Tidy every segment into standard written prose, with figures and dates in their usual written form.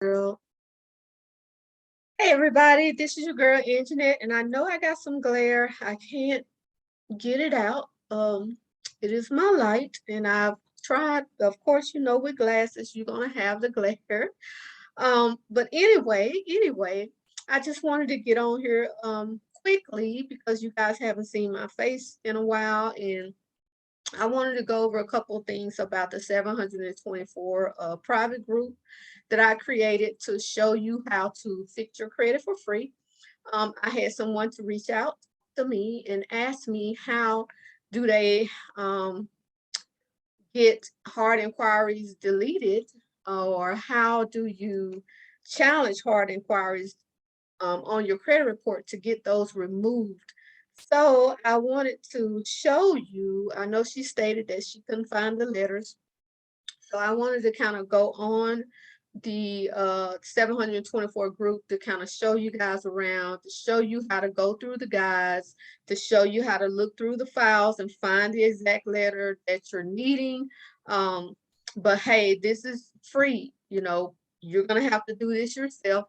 Girl. Hey everybody, this is your girl Anjanette, and I know I got some glare. I can't get it out. It is my light, and I've tried. Of course, you know with glasses you're gonna have the glare. But anyway, I just wanted to get on here quickly because you guys haven't seen my face in a while, and I wanted to go over a couple of things about the 724 private group that I created to show you how to fix your credit for free. I had someone to reach out to me and ask me how do they get hard inquiries deleted, or how do you challenge hard inquiries on your credit report to get those removed. So I wanted to show you, I know she stated that she couldn't find the letters. So I wanted to kind of go on the 724 group to kind of show you guys around, to show you how to go through the guides, to show you how to look through the files and find the exact letter that you're needing. Um, but hey, this is free. You know, you're going to have to do this yourself.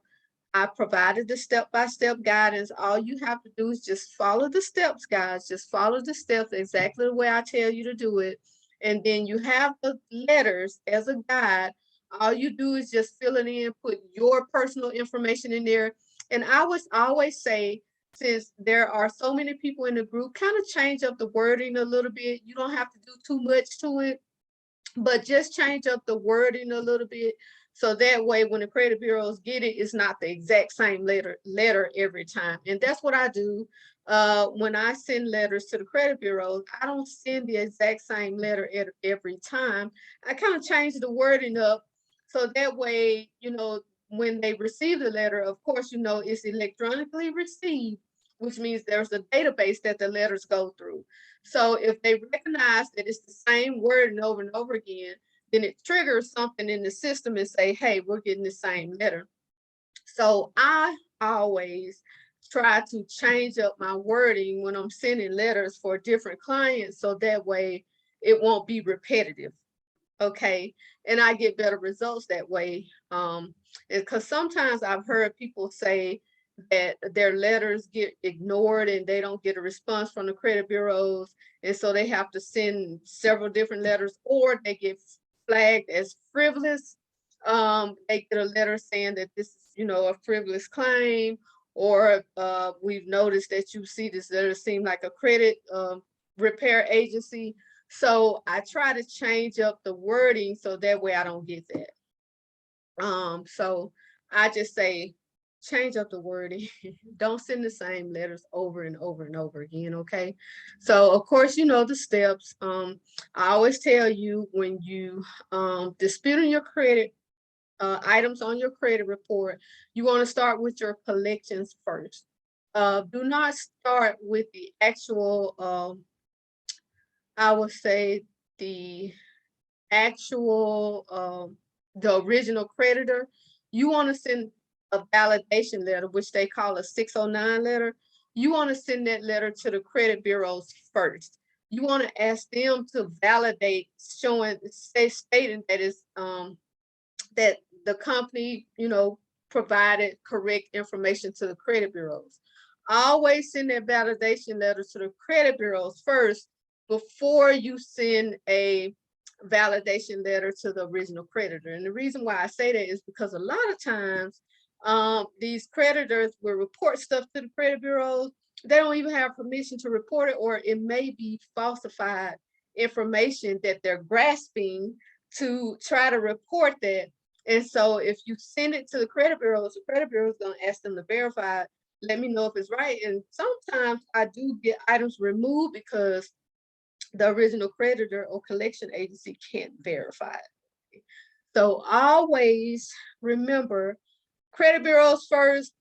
I provided the step-by-step guidance. All you have to do is just follow the steps, guys. Just follow the steps exactly the way I tell you to do it. And then you have the letters as a guide. All you do is just fill it in, put your personal information in there. And I would always say, since there are so many people in the group, kind of change up the wording a little bit. You don't have to do too much to it, but just change up the wording a little bit so that way when the credit bureaus get it, it's not the exact same letter every time. And that's what I do. When I send letters to the credit bureaus, I don't send the exact same letter every time. I kind of change the wording up so that way, you know, when they receive the letter, of course, you know, it's electronically received, which means there's a database that the letters go through. So if they recognize that it's the same word and over again, then it triggers something in the system and say, hey, we're getting the same letter. So I always try to change up my wording when I'm sending letters for different clients so that way it won't be repetitive. Okay. And I get better results that way. Because sometimes I've heard people say that their letters get ignored and they don't get a response from the credit bureaus. And so they have to send several different letters, or they get flagged as frivolous. They get a letter saying that this is, you know, a frivolous claim, or we've noticed that you see this letter seem like a credit repair agency. So I try to change up the wording so that way I don't get that. So I just say change up the wording. Don't send the same letters over and over and over again, okay? So of course you know the steps. I always tell you when you disputing your credit items on your credit report, you want to start with your collections first. Do not start with the actual I would say the actual the original creditor. You want to send a validation letter, which they call a 609 letter. You want to send that letter to the credit bureaus first. You want to ask them to validate, showing, stating that it's that the company, you know, provided correct information to the credit bureaus. Always send that validation letter to the credit bureaus first before you send a validation letter to the original creditor. And the reason why I say that is because a lot of times these creditors will report stuff to the credit bureaus. They don't even have permission to report it, or it may be falsified information that they're grasping to try to report that. And so if you send it to the credit bureaus, the credit bureau is going to ask them to verify, let me know if it's right. And sometimes I do get items removed because the original creditor or collection agency can't verify it. So always remember credit bureaus first.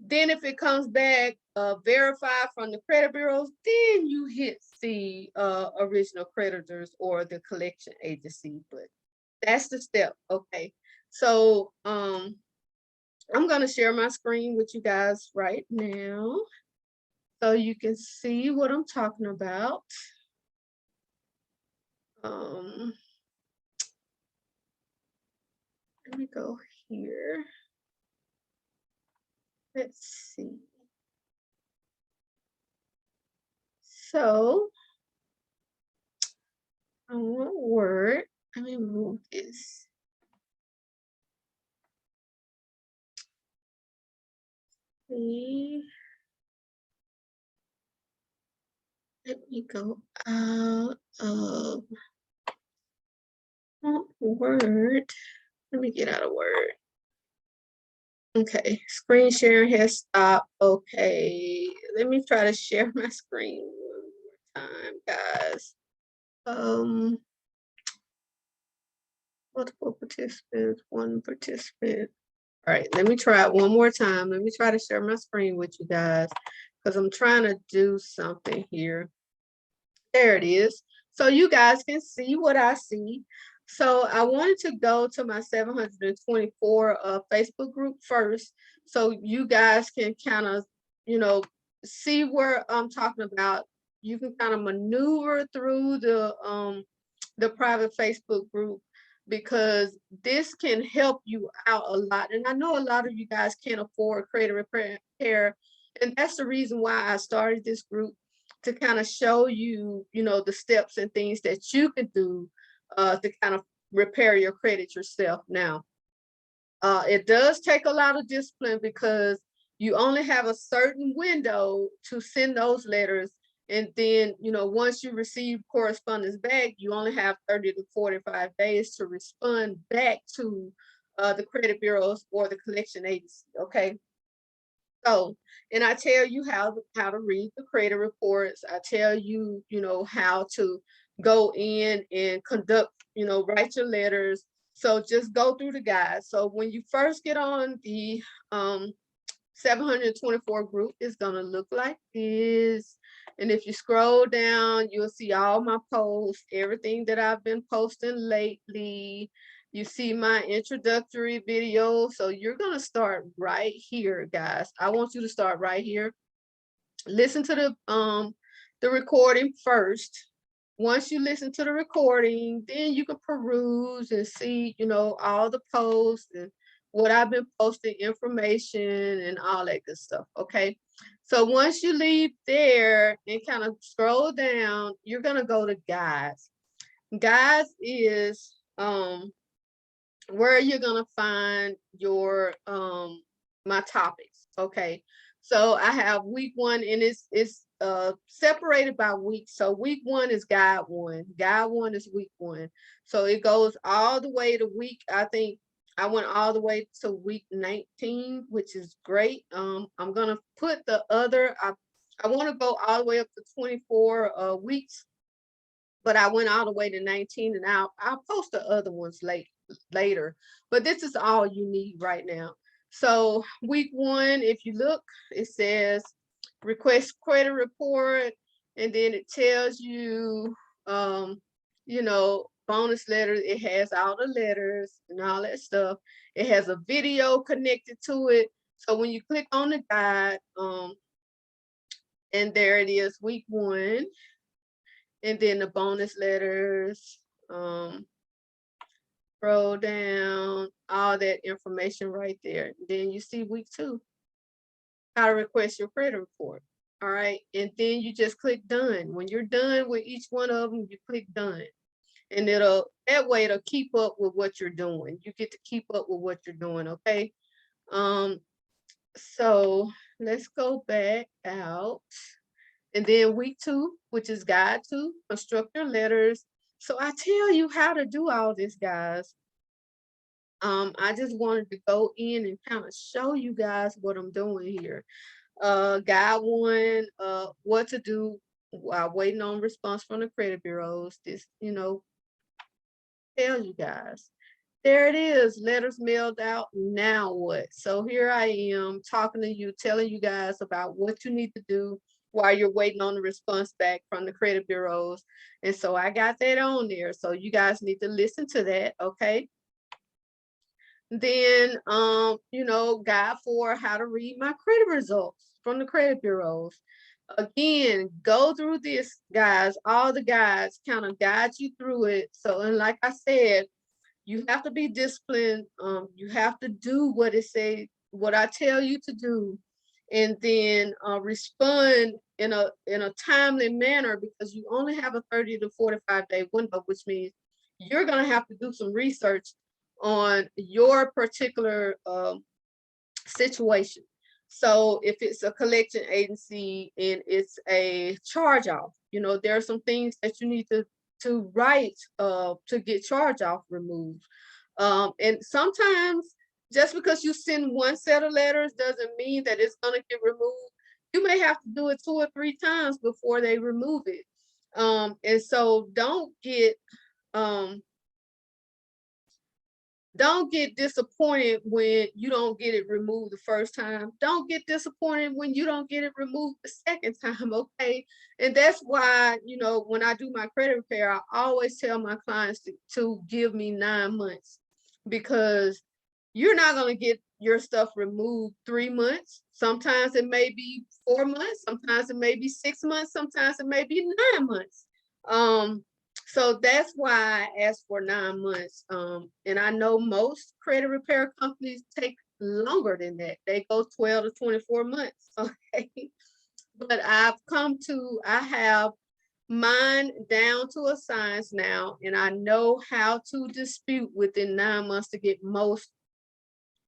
Then if it comes back verified from the credit bureaus, then you hit the original creditors or the collection agency. But that's the step. Okay. So I'm gonna share my screen with you guys right now so you can see what I'm talking about. Um, let me go here. Let's see. So I want Word. Let me move this. See. Let me go out of Word. Let me get out of Word. Okay, screen sharing has stopped. Okay, let me try to share my screen one more time, guys. Multiple participants, one participant. All right, let me try it one more time. Let me try to share my screen with you guys because I'm trying to do something here. There it is. So you guys can see what I see. So I wanted to go to my 724 Facebook group first, so you guys can kind of, see where I'm talking about. You can kind of maneuver through the private Facebook group because this can help you out a lot. And I know a lot of you guys can't afford credit repair, and that's the reason why I started this group, to kind of show you, the steps and things that you can do to kind of repair your credit yourself. Now, it does take a lot of discipline because you only have a certain window to send those letters. And then, once you receive correspondence back, you only have 30 to 45 days to respond back to the credit bureaus or the collection agency. Okay. So, and I tell you how to read the credit reports. I tell you, how to go in and conduct, write your letters. So just go through the guide. So when you first get on the 724 group, it's gonna look like this. And if you scroll down, you'll see all my posts, everything that I've been posting lately. You see my introductory video. So you're gonna start right here, guys. I want you to start right here. Listen to the recording first. Once you listen to the recording, then you can peruse and see, all the posts and what I've been posting, information and all that good stuff. Okay. So once you leave there and kind of scroll down, you're gonna go to guides. Guides is where you're gonna find your my topics. Okay, so I have week one, and it's separated by week. So week one is guide one. Guide one is week one. So it goes all the way to week, I think I went all the way to week 19, which is great. I'm gonna put the other, I want to go all the way up to 24 weeks, but I went all the way to 19, and I'll post the other ones later. But this is all you need right now. So week one, if you look, it says request credit report, and then it tells you, bonus letters. It has all the letters and all that stuff. It has a video connected to it. So when you click on the guide, and there it is, week one, and then the bonus letters, scroll down, all that information right there. Then you see week two, how to request your credit report. All right, and then you just click done. When you're done with each one of them, you click done, and that way it'll keep up with what you're doing. You get to keep up with what you're doing. Okay. So let's go back out. And then week two, which is guide two, construct your letters. So I tell you how to do all this, guys. I just wanted to go in and kind of show you guys what I'm doing here. Guide one, what to do while waiting on response from the credit bureaus. This, tell you guys. There it is, letters mailed out. Now what? So here I am talking to you, telling you guys about what you need to do while you're waiting on the response back from the credit bureaus. And so I got that on there. So you guys need to listen to that, okay? Then, guide for how to read my credit results from the credit bureaus. Again, go through this, guys. All the guides kind of guide you through it. So, and like I said, You have to be disciplined. You have to do what it say, what I tell you to do, and then respond in a timely manner, because you only have a 30 to 45-day window, which means you're gonna have to do some research on your particular situation. So if it's a collection agency and it's a charge off, there are some things that you need to write to get charge off removed. And sometimes just because you send one set of letters doesn't mean that it's going to get removed. You may have to do it 2 or 3 times before they remove it. And so um, don't get disappointed when you don't get it removed the first time. Don't get disappointed when you don't get it removed the second time, okay? And that's why, when I do my credit repair, I always tell my clients to give me 9 months, because you're not going to get your stuff removed 3 months. Sometimes it may be 4 months, sometimes it may be 6 months, sometimes it may be 9 months. So that's why I asked for 9 months. And I know most credit repair companies take longer than that. They go 12 to 24 months. Okay. But I have mine down to a science now, and I know how to dispute within 9 months to get most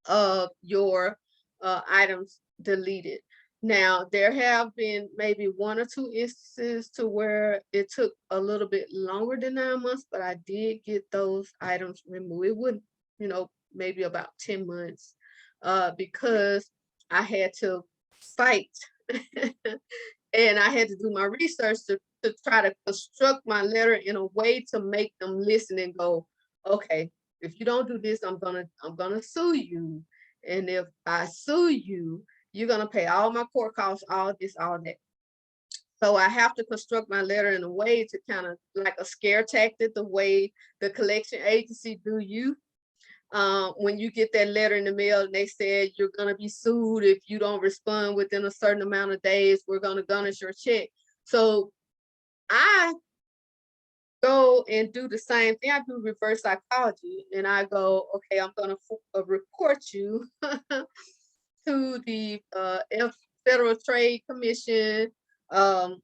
of your items deleted. Now, there have been maybe 1 or 2 instances to where it took a little bit longer than 9 months, but I did get those items removed. It would, maybe about 10 months, because I had to fight and I had to do my research to try to construct my letter in a way to make them listen and go, okay, if you don't do this, I'm gonna sue you. And if I sue you, you're gonna pay all my court costs, all this, all that. So I have to construct my letter in a way to kind of like a scare tactic, the way the collection agency do you. When you get that letter in the mail and they said you're gonna be sued if you don't respond within a certain amount of days, we're gonna garnish your check. So I go and do the same thing. I do reverse psychology, and I go, okay, I'm gonna report you to the Federal Trade Commission. Um,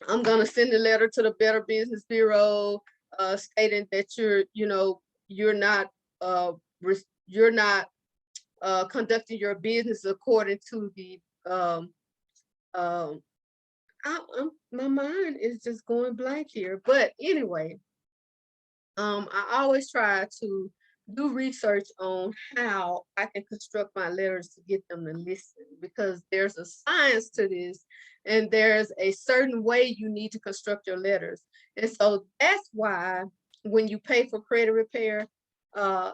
I'm gonna send a letter to the Better Business Bureau, stating that you're not uh, you're not conducting your business according to the um, my mind is just going blank here. But anyway, I always try to do research on how I can construct my letters to get them to listen, because there's a science to this, and there's a certain way you need to construct your letters. And so that's why when you pay for credit repair, uh,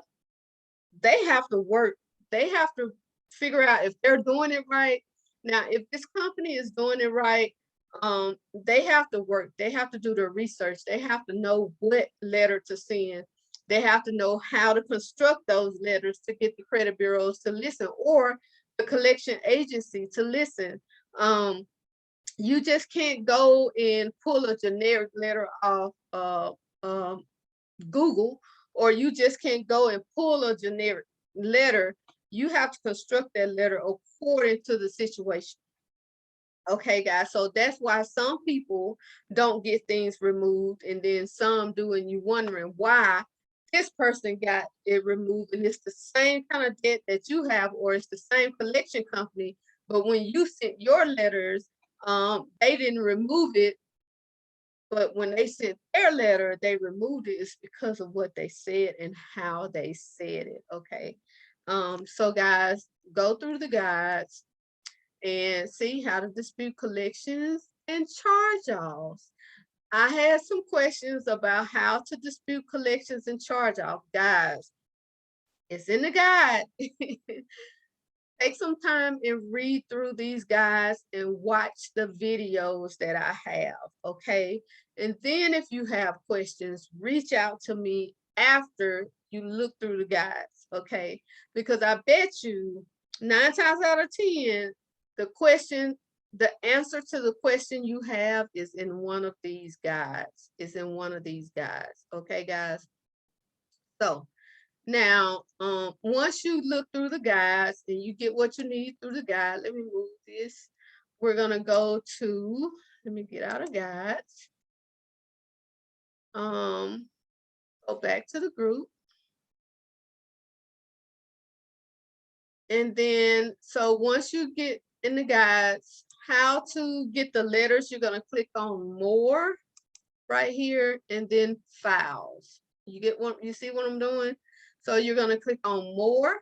they have to work. They have to figure out if they're doing it right. Now, if this company is doing it right, they have to work. They have to do their research. They have to know what letter to send. They have to know how to construct those letters to get the credit bureaus to listen, or the collection agency to listen. You just can't go and pull a generic letter off Google, or you just can't go and pull a generic letter. You have to construct that letter according to the situation. Okay, guys, so that's why some people don't get things removed and then some do, and you wondering why this person got it removed, and it's the same kind of debt that you have, or it's the same collection company, but when you sent your letters, they didn't remove it, but when they sent their letter, they removed it. It's because of what they said and how they said it. Okay. So guys, go through the guides and see how to dispute collections and charge-offs. I had some questions about how to dispute collections and charge-off. Guys, it's in the guide. Take some time and read through these guides and watch the videos that I have, okay? And then if you have questions, reach out to me after you look through the guides, okay? Because I bet you 9 times out of 10, the answer to the question you have is in one of these guides. It's in one of these guides, okay, guys? So Now, once you look through the guides and you get what you need through the guide, let me move this. We're gonna go to, let me get out of guides. Go back to the group. And then, so once you get in the guides, how to get the letters, you're gonna click on more right here and then files. You get one, you see what I'm doing? So you're gonna click on more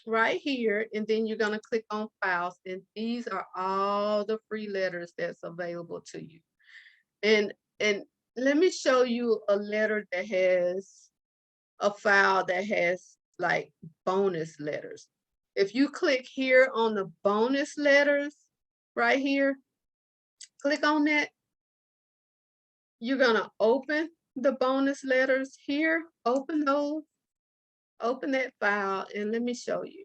right here, and then you're gonna click on files, and these are all the free letters that's available to you. And let me show you a letter that has a file that has like bonus letters. If you click here on the bonus letters right here, click on that, you're gonna open the bonus letters here, open those, open that file, and let me show you.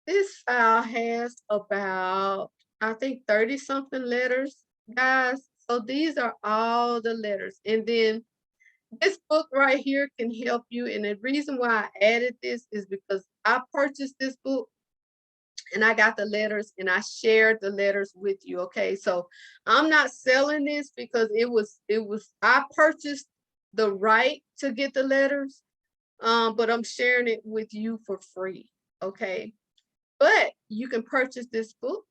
This file has about, I think, 30 something letters, guys. So these are all the letters. And then this book right here can help you. And the reason why I added this is because I purchased this book and I got the letters and I shared the letters with you. Okay. So I'm not selling this because I purchased the right to get the letters. But I'm sharing it with you for free. Okay. But you can purchase this book.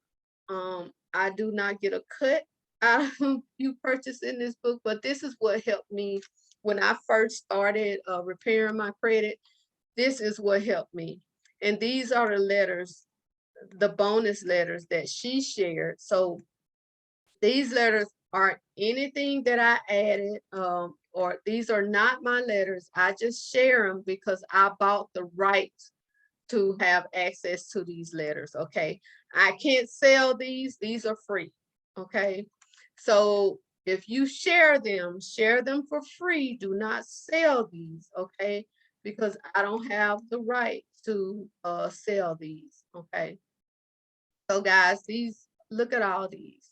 I do not get a cut out of you purchasing this book, but this is what helped me when I first started repairing my credit. This is what helped me. And these are the letters, the bonus letters that she shared. So these letters aren't anything that I added, or these are not my letters. I just share them because I bought the right to have access to these letters. Okay. I can't sell these are free. Okay. So if you share them for free. Do not sell these. Okay. Because I don't have the right to sell these. Okay. So guys, these, look at all these.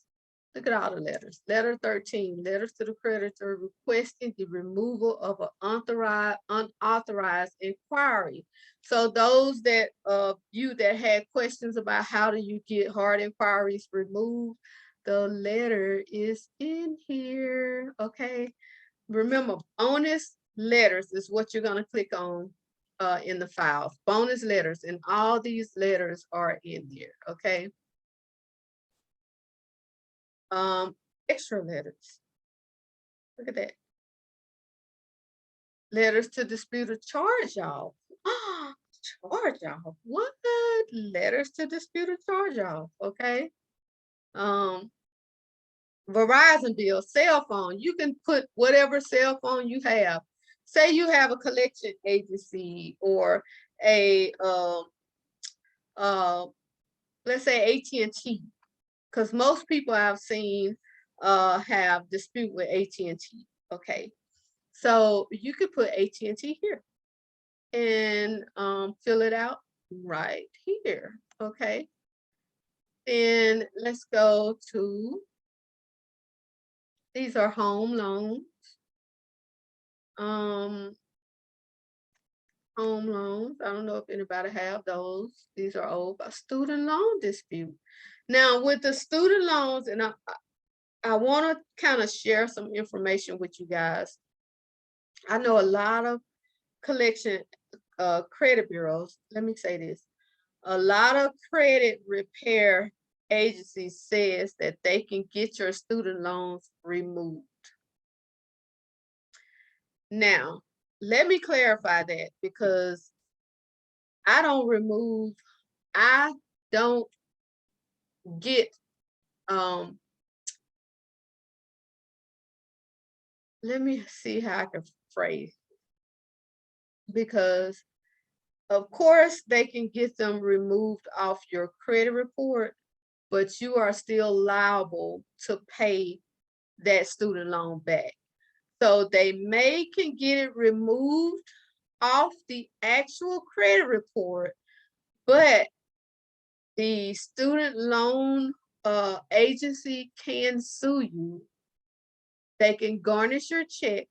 Look at all the letters. Letter 13, letters to the creditor requesting the removal of an unauthorized inquiry. So those that you that had questions about how do you get hard inquiries removed, the letter is in here. Okay. Remember, bonus letters is what you're going to click on in the files. Bonus letters, and all these letters are in there. Okay. Extra letters. Look at that. Letters to dispute a charge off. Charge off. What? Letters to dispute a charge off. Okay. Verizon bill, cell phone. You can put whatever cell phone you have. Say you have a collection agency or a let's say AT&T, because most people I've seen have dispute with AT&T. Okay. So you could put AT&T here and fill it out right here. Okay. Then let's go to, these are home loans. Home loans. I don't know if anybody have those. These are old. A student loan dispute. Now with the student loans, and I want to kind of share some information with you guys. I know a lot of collection credit bureaus. Let me say this. A lot of credit repair agencies says that they can get your student loans removed. Now, let me clarify that, because I don't get, let me see how I can phrase, because of course they can get them removed off your credit report, but you are still liable to pay that student loan back. So they can get it removed off the actual credit report, but the student loan agency can sue you They can garnish your check.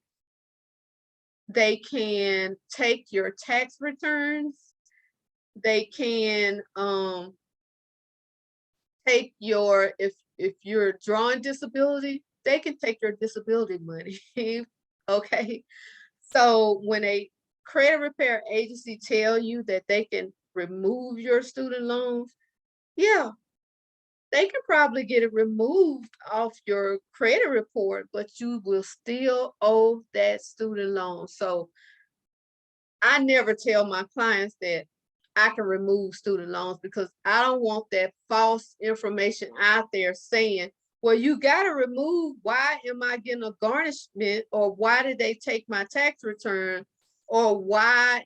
They can take your tax returns. They can take your, if you're drawing disability, they can take your disability money. Okay. So when a credit repair agency tell you that they can remove your student loans, yeah, they can probably get it removed off your credit report, but you will still owe that student loan. So I never tell my clients that I can remove student loans, because I don't want that false information out there saying, well, you got to remove. Why am I getting a garnishment? Or why did they take my tax return? Or why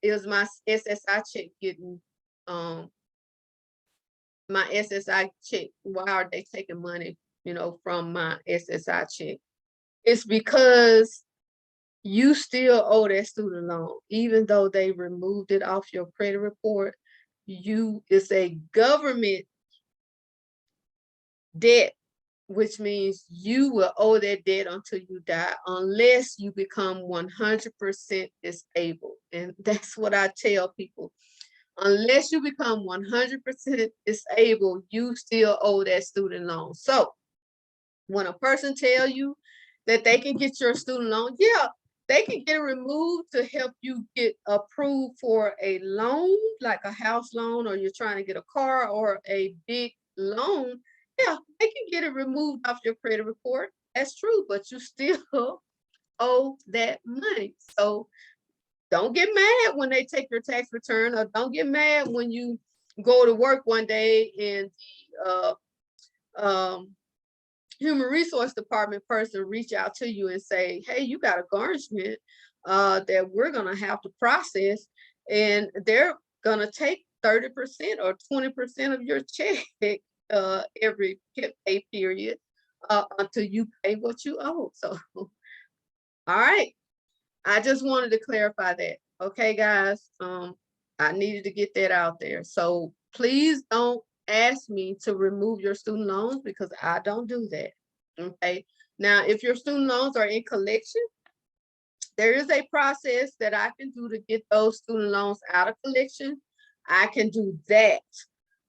is my SSI check getting, my SSI check, why are they taking money, from my SSI check? It's because you still owe that student loan, even though they removed it off your credit report. It's a government debt, which means you will owe that debt until you die, unless you become 100% disabled. And that's what I tell people. Unless you become 100% disabled, you still owe that student loan. So when a person tell you that they can get your student loan, yeah, they can get it removed to help you get approved for a loan, like a house loan, or you're trying to get a car or a big loan. Yeah, they can get it removed off your credit report. That's true, but you still owe that money. So don't get mad when they take your tax return, or don't get mad when you go to work one day and the human resource department person reach out to you and say, hey, you got a garnishment that we're gonna have to process, and they're gonna take 30% or 20% of your check every pay period until you pay what you owe. So, all right. I just wanted to clarify that. Okay, guys. I needed to get that out there. So please don't ask me to remove your student loans, because I don't do that. Okay. Now, if your student loans are in collection, there is a process that I can do to get those student loans out of collection. I can do that,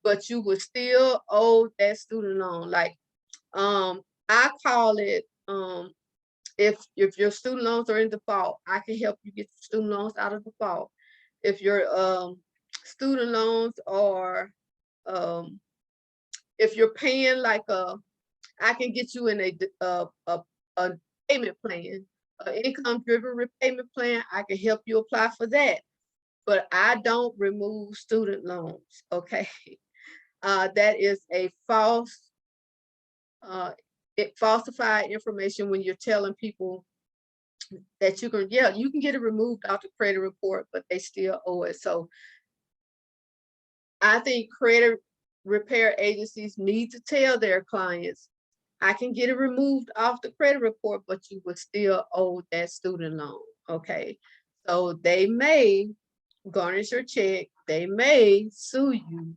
but you would still owe that student loan. Like, I call it, if your student loans are in default, I can help you get your student loans out of default. If your student loans are, if you're paying like I can get you in a payment plan, an income driven repayment plan. I can help you apply for that, but I don't remove student loans. Okay, that is a falsified information when you're telling people that you can get it removed off the credit report, but they still owe it. So I think credit repair agencies need to tell their clients, I can get it removed off the credit report, but you will still owe that student loan. Okay. So they may garnish your check, they may sue you,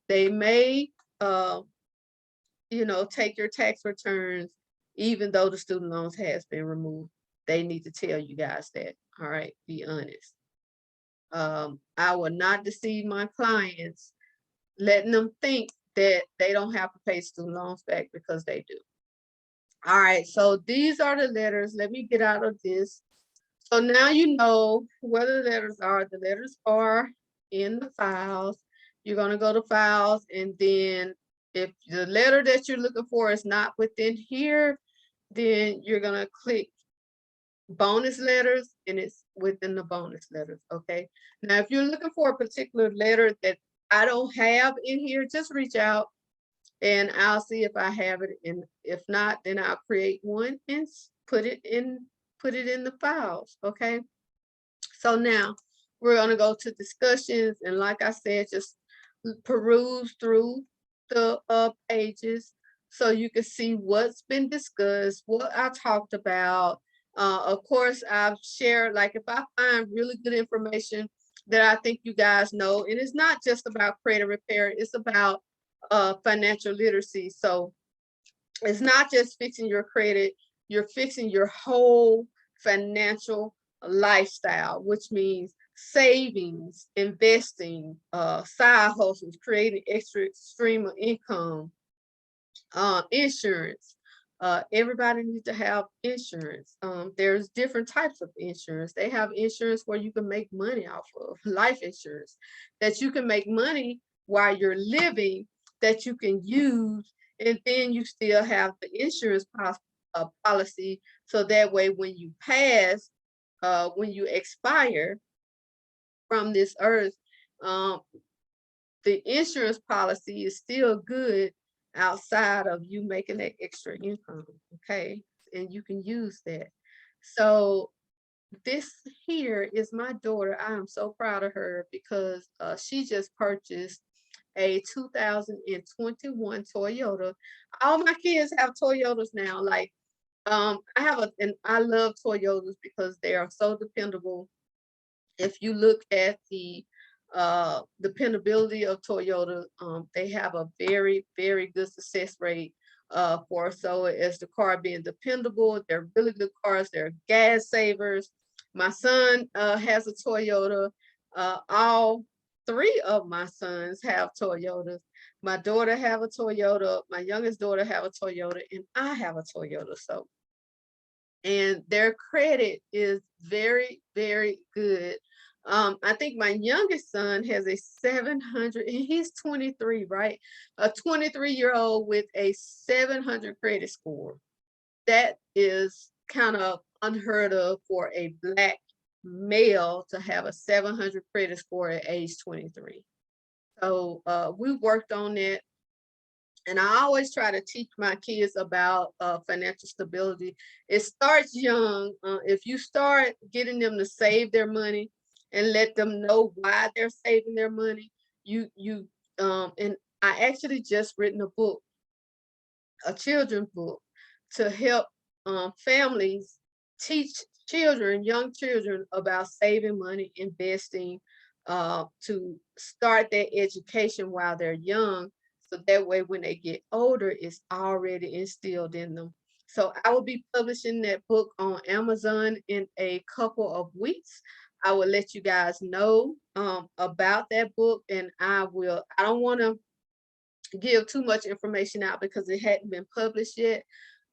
they may take your tax returns, even though the student loans has been removed. They need to tell you guys that. All right, be honest. I will not deceive my clients, letting them think that they don't have to pay student loans back, because they do. All right, so these are the letters. Let me get out of this. So now you know where the letters are. The letters are in the files. You're gonna go to files, and then if the letter that you're looking for is not within here, then you're gonna click bonus letters, and it's within the bonus letters. Okay. Now, if you're looking for a particular letter that I don't have in here, just reach out and I'll see if I have it. And if not, then I'll create one and put it in the files. Okay. So now we're going to go to discussions. And like I said, just peruse through the pages so you can see what's been discussed, what I talked about. Of course, I've shared, like, if I find really good information that I think you guys know, and it's not just about credit repair, it's about financial literacy. So it's not just fixing your credit, you're fixing your whole financial lifestyle, which means savings, investing, side hustles, creating extra stream of income, insurance. Everybody needs to have insurance. There's different types of insurance. They have insurance where you can make money off of, life insurance, that you can make money while you're living, that you can use, and then you still have the insurance policy, so that way when you pass, when you expire from this earth, um, the insurance policy is still good outside of you making that extra income, okay? And you can use that. So this here is my daughter. I am so proud of her because she just purchased a 2021 Toyota. All my kids have Toyotas now. Like, and I love Toyotas because they are so dependable. If you look at the dependability of Toyota, they have a very, very good success rate for so as the car being dependable. They're really good cars. They're gas savers. My son has a Toyota. All three of my sons have Toyotas. My daughter have a Toyota. My youngest daughter have a Toyota, and I have a Toyota. So, and their credit is very, very good. I think my youngest son has a 700, and he's 23, right? A 23-year-old with a 700 credit score. That is kind of unheard of for a Black male to have a 700 credit score at age 23. So we worked on it. And I always try to teach my kids about financial stability. It starts young. If you start getting them to save their money and let them know why they're saving their money, and I actually just written a book, a children's book, to help families teach children, young children, about saving money, investing, to start their education while they're young. So that way, when they get older, it's already instilled in them. So I will be publishing that book on Amazon in a couple of weeks. I will let you guys know about that book, and I don't want to give too much information out because it hadn't been published yet.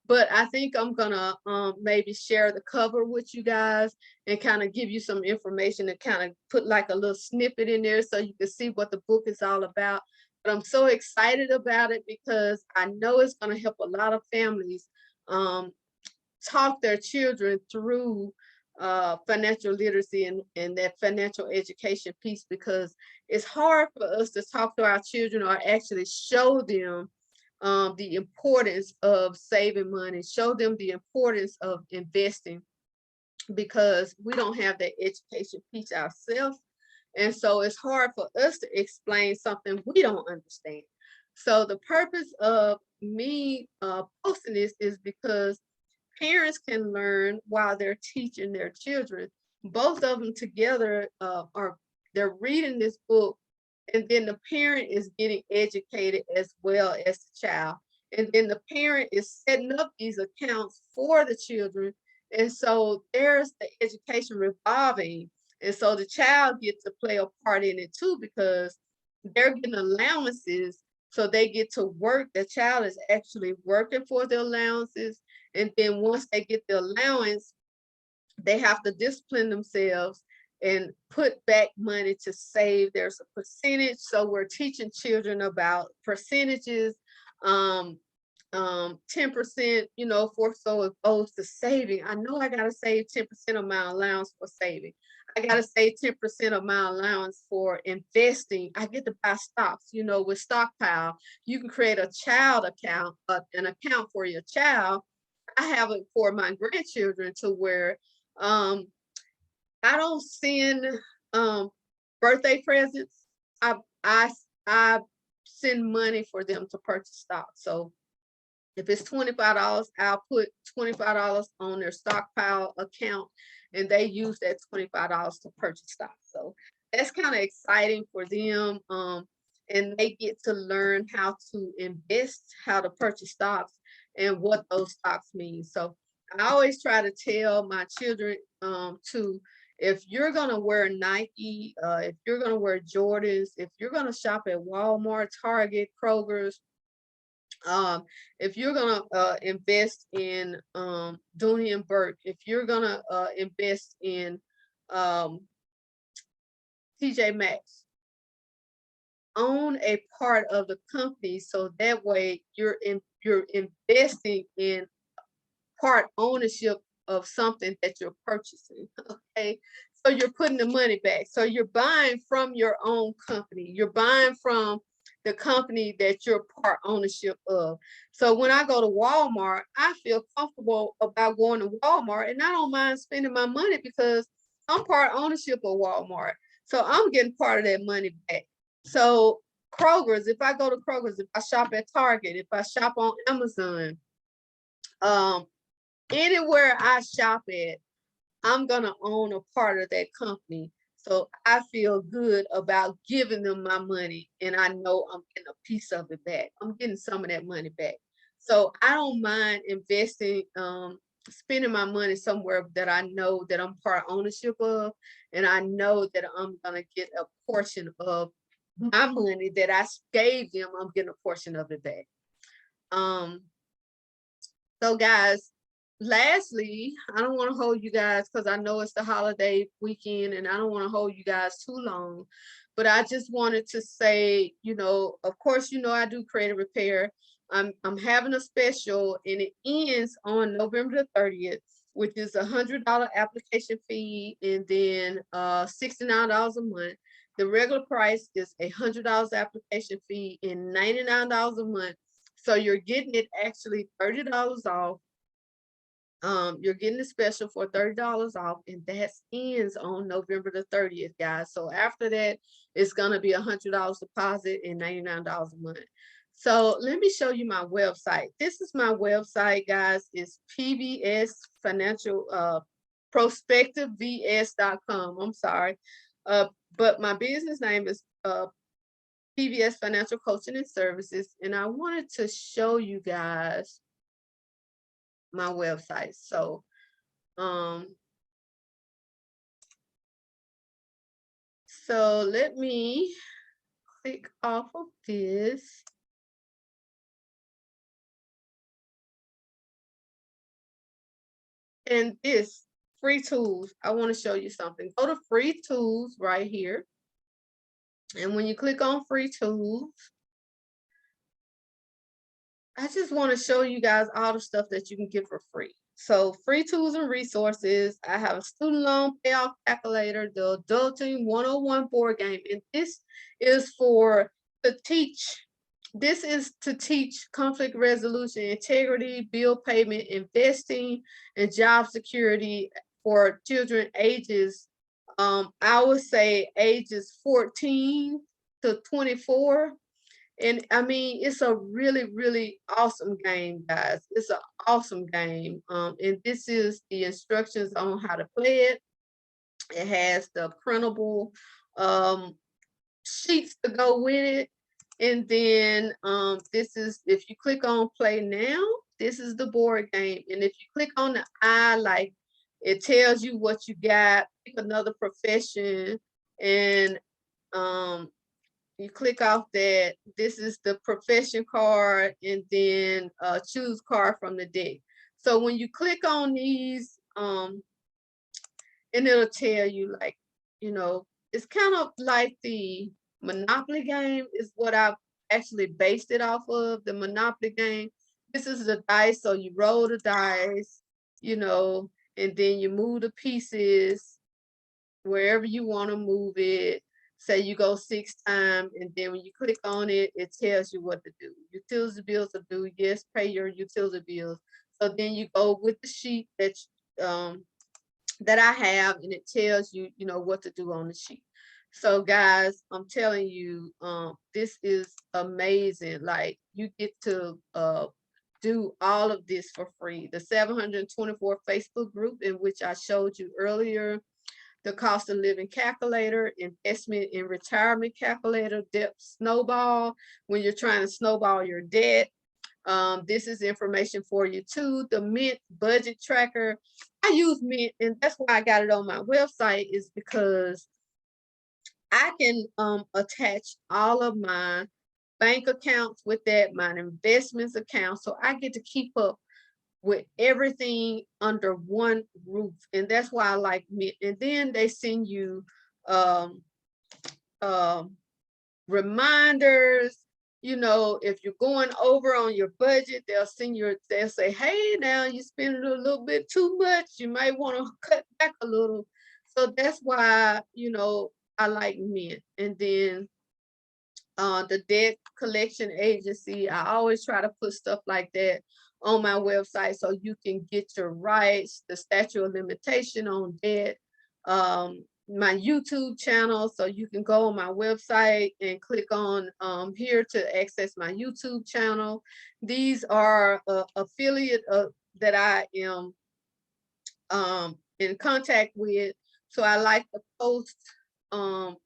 But I think I'm gonna maybe share the cover with you guys and kind of give you some information and kind of put like a little snippet in there so you can see what the book is all about. But I'm so excited about it because I know it's gonna help a lot of families um, talk their children through financial literacy and that financial education piece, because it's hard for us to talk to our children or actually show them the importance of saving money, show them the importance of investing, because we don't have that education piece ourselves. And so it's hard for us to explain something we don't understand. So the purpose of me posting this is because parents can learn while they're teaching their children. Both of them together they're reading this book, and then the parent is getting educated as well as the child. And then the parent is setting up these accounts for the children. And so there's the education revolving. And so the child gets to play a part in it too, because they're getting allowances. So they get to work. The child is actually working for the allowances. And then once they get the allowance, they have to discipline themselves and put back money to save. There's a percentage. So we're teaching children about percentages, 10%, for so it goes to saving. I know I gotta save 10% of my allowance for saving. I gotta save 10% of my allowance for investing. I get to buy stocks, with Stockpile. You can create a child account, an account for your child. I have it for my grandchildren to where um, I don't send birthday presents. I I I send money for them to purchase stock. So if it's $25, I'll put $25 on their Stockpile account, and they use that $25 to purchase stock. So that's kind of exciting for them. And they get to learn how to invest, how to purchase stocks, and what those stocks mean. So I always try to tell my children to, if you're gonna wear Nike, if you're gonna wear Jordans, if you're gonna shop at Walmart, Target, Kroger's, um, if you're gonna invest in Dooney and Burke, if you're gonna invest in um, TJ Maxx, own a part of the company so that way you're investing in part ownership of something that you're purchasing. Okay. So you're putting the money back. So you're buying from your own company. You're buying from the company that you're part ownership of. So when I go to Walmart, I feel comfortable about going to Walmart and I don't mind spending my money because I'm part ownership of Walmart. So I'm getting part of that money back. So Kroger's, if I go to Kroger's, if I shop at Target, if I shop on Amazon, um, anywhere I shop at, I'm gonna own a part of that company. So I feel good about giving them my money and I know I'm getting a piece of it back. I'm getting some of that money back. So I don't mind investing, spending my money somewhere that I know that I'm part ownership of, and I know that I'm gonna get a portion of my money that I gave them, I'm getting a portion of it back. Um, so guys, lastly, I don't want to hold you guys because I know it's the holiday weekend and I don't want to hold you guys too long. But I just wanted to say, of course, I do credit repair. I'm having a special and it ends on November the 30th, which is $100 application fee and then $69 a month. The regular price is $100 application fee and $99 a month. So you're getting it actually $30 off. You're getting the special for $30 off, and that ends on November the 30th, guys. So after that, it's gonna be $100 deposit and $99 a month. So let me show you my website. This is my website, guys. It's PBS Financial ProspectiveVS.com. I'm sorry. But my business name is PBS Financial Coaching and Services, and I wanted to show you guys my website. So let me click off of this. And this free tools, I want to show you something. Go to free tools right here. And when you click on free tools, I just want to show you guys all the stuff that you can get for free. So free tools and resources. I have a student loan payoff calculator, the Adulting 101 board game, and this is to teach. This is to teach conflict resolution, integrity, bill payment, investing, and job security for children ages, I would say ages 14 to 24. And I mean, it's a really, really awesome game, guys. It's an awesome game. And this is the instructions on how to play it. It has the printable sheets to go with it. And then this is, if you click on play now, this is the board game. And if you click on the eye, like it tells you what you got, pick another profession, and you click off that. This is the profession card, and then choose card from the deck. So when you click on these, and it'll tell you like, it's kind of like the Monopoly game is what I've actually based it off of, the Monopoly game. This is the dice, so you roll the dice, and then you move the pieces wherever you want to move it. Say you go 6 times, and then when you click on it, it tells you what to do. Utility bills are due. Yes, pay your utility bills. So then you go with the sheet that I have, and it tells you, what to do on the sheet. So guys, I'm telling you, this is amazing. Like you get to do all of this for free. The 724 Facebook group in which I showed you earlier, the cost of living calculator, investment in retirement calculator, debt snowball, when you're trying to snowball your debt, This is information for you too. The Mint budget tracker. I use Mint, and that's why I got it on my website, is because I can attach all of my bank accounts with that, my investments account. So I get to keep up with everything under one roof. And that's why I like Mint. And then they send you um, um, reminders. You know, if you're going over on your budget, they'll say, hey, now you spending a little bit too much. You might want to cut back a little. So that's why, I like Mint. And then the debt collection agency, I always try to put stuff like that on my website so you can get your rights, the statute of limitation on debt, my YouTube channel, so you can go on my website and click on here to access my YouTube channel. These are affiliate that I am in contact with. So I like to post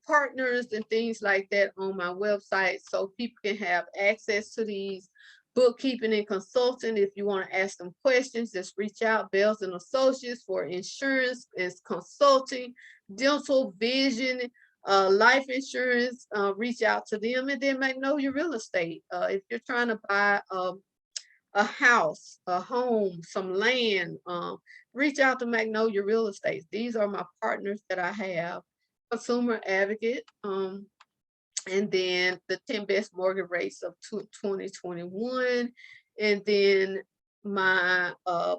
partners and things like that on my website so people can have access to these. Bookkeeping and consulting, if you want to ask them questions, just reach out. Bells and Associates for insurance and consulting, dental, vision, life insurance, reach out to them. And then Magnolia Real Estate. If you're trying to buy a house, a home, some land, reach out to Magnolia Real Estate. These are my partners that I have. Consumer Advocate, and then the 10 best mortgage rates of 2021, and then my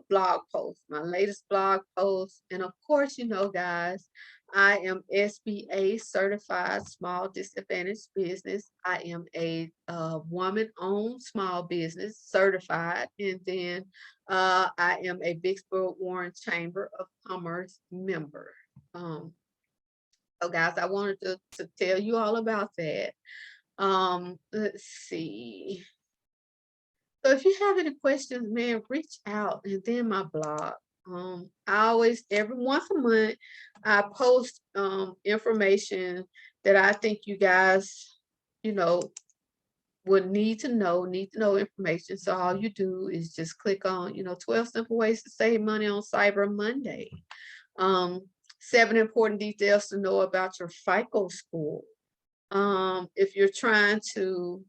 blog post, my latest blog post. And of course, guys, I am SBA certified small disadvantaged business. I am a woman-owned small business certified, and then I am a Vicksburg Warren Chamber of Commerce member. So guys, I wanted to tell you all about that. Let's see. So if you have any questions, man, reach out. And then my blog. I always, every once a month, I post information that I think you guys, would need to know information. So all you do is just click on, 12 simple ways to save money on Cyber Monday. 7 important details to know about your FICO score. If you're trying to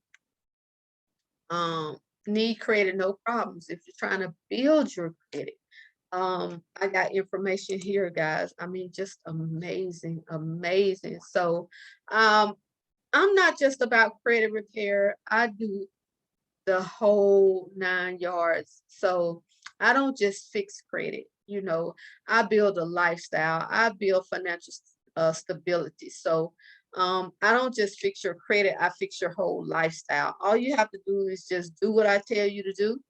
need credit, no problems. If you're trying to build your credit, I got information here, guys. I mean, just amazing, amazing. So I'm not just about credit repair. I do the whole 9 yards. So I don't just fix credit. I build a lifestyle. I build financial stability. So I don't just fix your credit. I fix your whole lifestyle. All you have to do is just do what I tell you to do.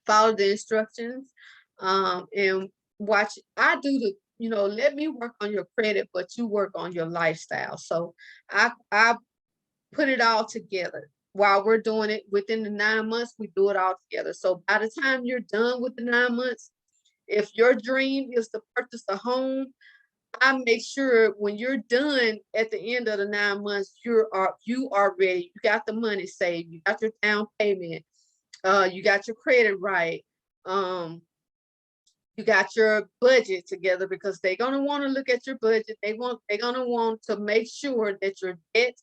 Follow the instructions, and watch. I do let me work on your credit, but you work on your lifestyle. So I put it all together. While we're doing it within the 9 months, we do it all together. So by the time you're done with the 9 months, if your dream is to purchase a home, I make sure when you're done at the end of the 9 months, you are ready. You got the money saved. You got your down payment. You got your credit right. You got your budget together, because they're gonna want to look at your budget. They're gonna want to make sure that your debt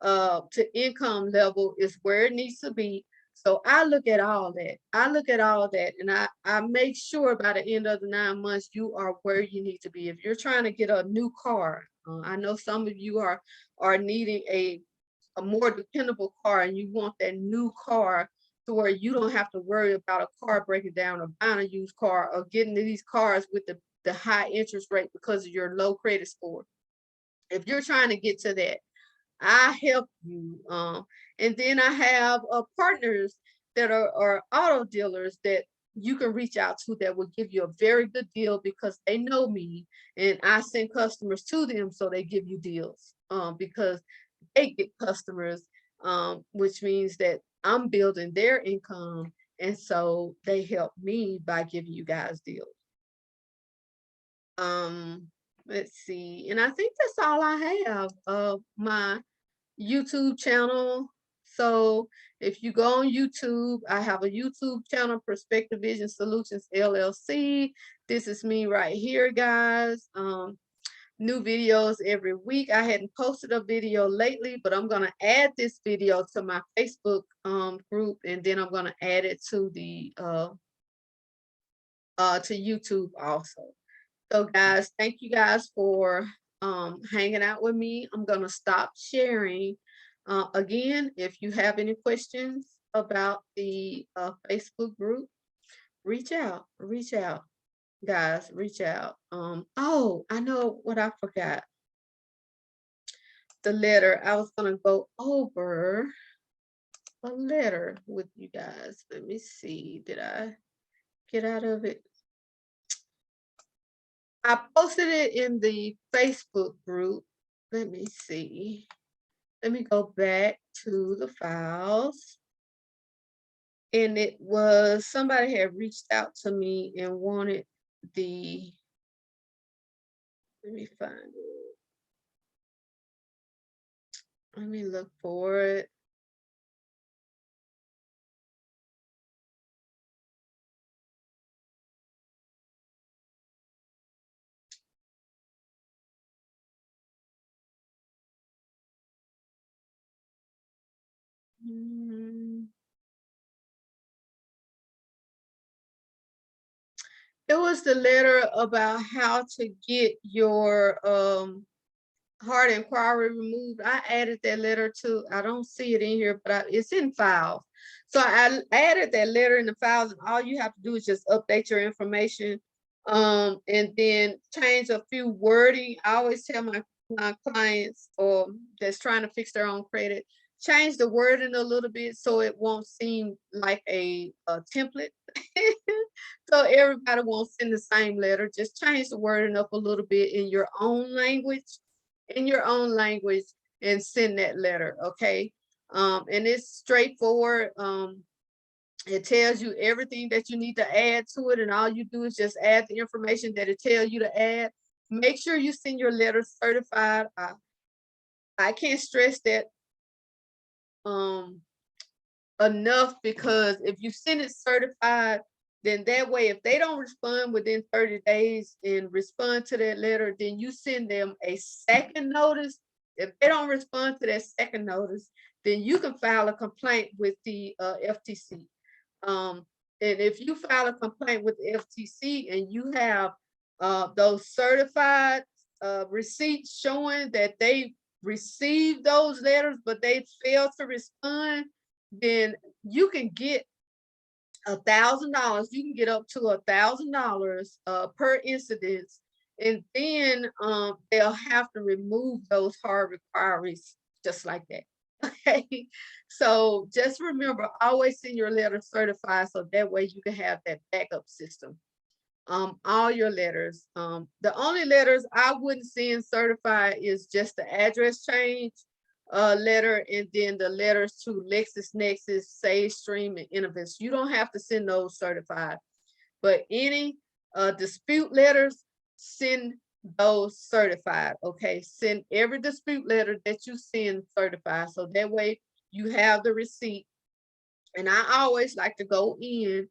to income level is where it needs to be. So I look at all that. And I make sure by the end of the 9 months, you are where you need to be. If you're trying to get a new car, I know some of you are needing a more dependable car, and you want that new car to where you don't have to worry about a car breaking down, or buying a used car, or getting these cars with the high interest rate because of your low credit score. If you're trying to get to that, I help you. And then I have partners that are auto dealers that you can reach out to that will give you a very good deal, because they know me and I send customers to them, so they give you deals because they get customers, which means that I'm building their income. And so they help me by giving you guys deals. Let's see. And I think that's all I have of my YouTube channel. So if you go on YouTube, I have a YouTube channel, Perspective Vision Solutions LLC. This is me right here, guys. New videos every week. I hadn't posted a video lately, but I'm gonna add this video to my Facebook group, and then I'm gonna add it to the to YouTube also. So guys, thank you guys for hanging out with me. I'm gonna stop sharing. Again, if you have any questions about the Facebook group, reach out, guys, reach out. Oh, I know what I forgot. The letter, I was gonna go over a letter with you guys. Let me see, did I get out of it? I posted it in the Facebook group. Let me see. Let me go back to the files. And it was, somebody had reached out to me and wanted the, let me find it. Let me look for it. It was the letter about how to get your hard inquiry removed. I added that letter too. I don't see it in here, but it's in files. So I added that letter in the files, and all you have to do is just update your information and then change a few wording. I always tell my clients that's trying to fix their own credit, change the wording a little bit so it won't seem like a template. So everybody won't send the same letter. Just change the wording up a little bit in your own language, and send that letter, okay? And it's straightforward. It tells you everything that you need to add to it, and all you do is just add the information that it tells you to add. Make sure you send your letter certified. I can't stress that enough, because if you send it certified, then that way, if they don't respond within 30 days and respond to that letter, then you send them a second notice. If they don't respond to that second notice, then you can file a complaint with the FTC. And if you file a complaint with the FTC and you have those certified receipts showing that they received those letters, but they failed to respond, then you can get $1,000. You can get up to $1,000 per incident, and then they'll have to remove those hard requirements just like that. Okay, so just remember, always send your letter certified, so that way you can have that backup system. All your letters. The only letters I wouldn't send certified is just the address change letter, and then the letters to LexisNexis, SageStream, and Innovis. You don't have to send those certified, but any dispute letters, send those certified. Okay, send every dispute letter that you send certified, so that way you have the receipt. And I always like to go in,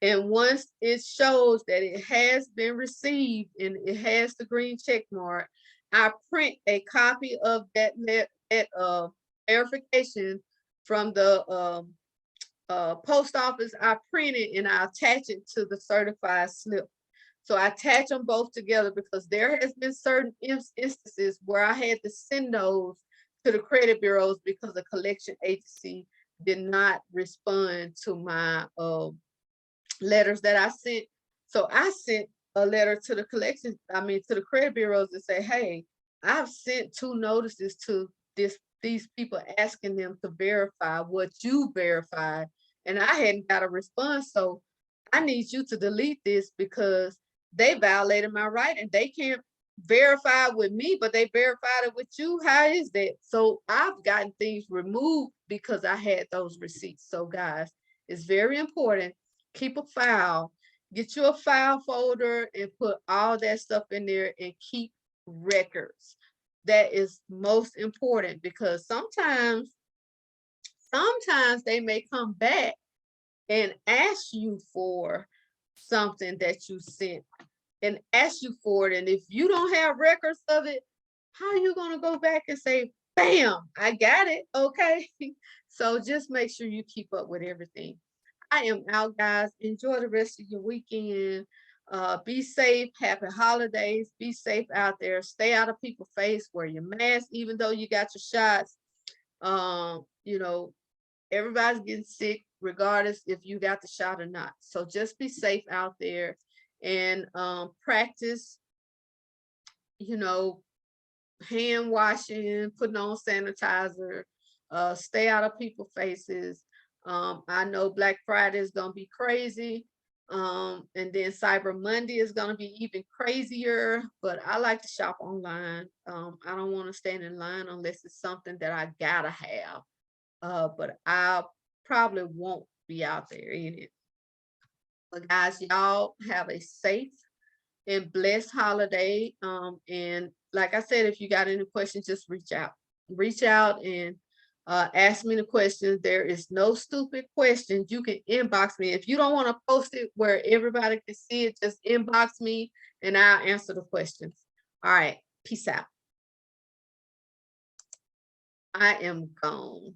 and once it shows that it has been received and it has the green check mark, I print a copy of that verification from the post office. I print it and I attach it to the certified slip. So I attach them both together, because there has been certain instances where I had to send those to the credit bureaus because the collection agency did not respond to my letters that I sent. So I sent a letter to the to the credit bureaus to say, hey, I've sent 2 notices to these people asking them to verify what you verified, and I hadn't got a response. So I need you to delete this, because they violated my right, and they can't verify with me, but they verified it with you. How is that? So I've gotten things removed because I had those receipts. So guys, it's very important. Keep a file, get you a file folder and put all that stuff in there, and keep records. That is most important, because sometimes sometimes they may come back and ask you for something that you sent and ask you for it. And if you don't have records of it, how are you gonna go back and say, bam, I got it, okay? So just make sure you keep up with everything. I am out, guys. Enjoy the rest of your weekend. Be safe. Happy holidays. Be safe out there. Stay out of people's face. Wear your mask, even though you got your shots. You know, everybody's getting sick, regardless if you got the shot or not. So just be safe out there and practice, you know, hand washing, putting on sanitizer, stay out of people's faces. I know Black Friday is gonna be crazy. And then Cyber Monday is gonna be even crazier, but I like to shop online. I don't want to stand in line unless it's something that I gotta have. But I probably won't be out there in it. But guys, y'all have a safe and blessed holiday. And like I said, if you got any questions, just reach out. Reach out and ask me the questions. There is no stupid questions. You can inbox me. If you don't want to post it where everybody can see it, just inbox me and I'll answer the questions. All right. Peace out. I am gone.